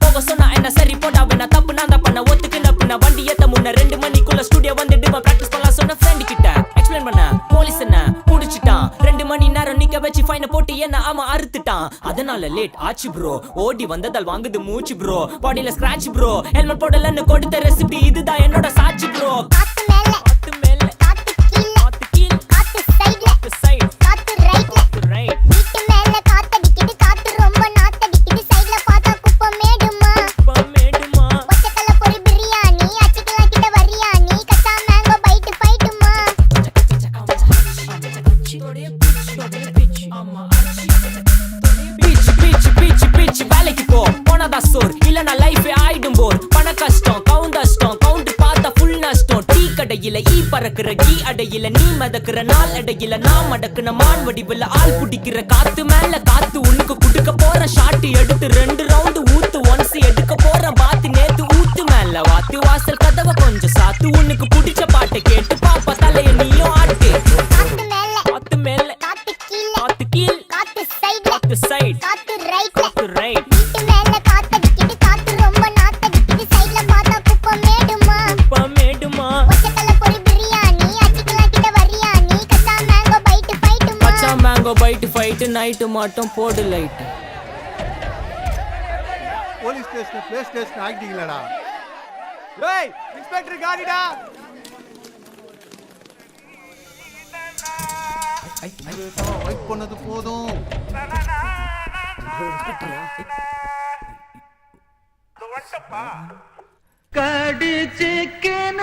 போக சொன்னா என்ன சரி போடா வேணா தப்பு நான் தான் பண்ண ஒத்துக்குன பின்ன வண்டி ஏத்த முன்ன 2 மணிக்குள்ள ஸ்டுடியோ வந்துட்டு பிராக்டிஸ் பண்ணலாம் சொன்ன ஃப்ரெண்ட் கிட்ட எக்ஸ்பிளைன் பண்ண போலீஸ் என்ன புடிச்சிட்டான் 2 மணி நேரம் நிக்க வச்சு ஃபைனை போட்டு என்ன அவன் அறுத்துட்டான் அதனால லேட் ஆச்சு ப்ரோ ஓடி வந்ததால் வாங்குது மூச்சு ப்ரோ பாடியில ஸ்கிராட்ச் ப்ரோ ஹெல்மெட் போடலன்னு கொடுத்த ரெசிபி இதுதான் என்னோட சாட்சி ப்ரோ காத்து மேல காத்து கீழ காத்து சைடு காத்து ரைட் வீட்டு மேல காத்தடிக்குது காத்து ரொம்ப நாத்தடிக்குது சைடுல பார்த்தா குப்பை மேடுமா ஒச்சக்கல்ல பொரி பிரியாணி அச்சிக்கலாம் கிட்ட வரியாணி கச்சா மேங்கோ பைட் ஃபைட்டுமா பிச் வேலைக்கு போ போனதா சோர் இல்லனா லைஃபே ஆயிடும் போர் பண கஷ்டம் கவுண்ட் பார்த்தா ஃபுல் நஷ்டம் டீ கடையில ஈ பறக்குற கீ அடையில நீ மதக்குற நாள் அடையில நான் மடக்குன மான் வடிவுல ஆள் புடிக்கிற காத்து மேல காத்து உனக்கு குடுக்க போற ஷாட் எடுத்து 2 ரவுண்ட் ஊத்து ஒன்ஸ் எடுக்க போற பாத்து நேத்து ஊத்து மேல வாத்து வாசல் கதவை கொஞ்சம் சாத்து உனக்கு பிடிச்ச பாட்டை கேட்டு பாப்பா தலைய நீயும் ஆட்டு காத்து மேல காத்து கீழ காத்து சைடு காத்து ரைட் வீட்டு மேல காத்தடிக்குது காத்து ரொம்ப நாத்தடிக்குது சைடுல பார்த்தா குப்பை மேடுமா ஒச்சக்கல்ல பொரி பிரியாணி அச்சிக்கலாம் கிட்ட வரியானி கச்சா மேங்கோ பைட் ஃபைட் நைட் மட்டும் போடு light police station play station ஆக்கிட்டீங்களடா ஏய் இன்ஸ்பெக்டர் காடிடா வெயிட் பண்ணது போதும் கடிச்சிக்கன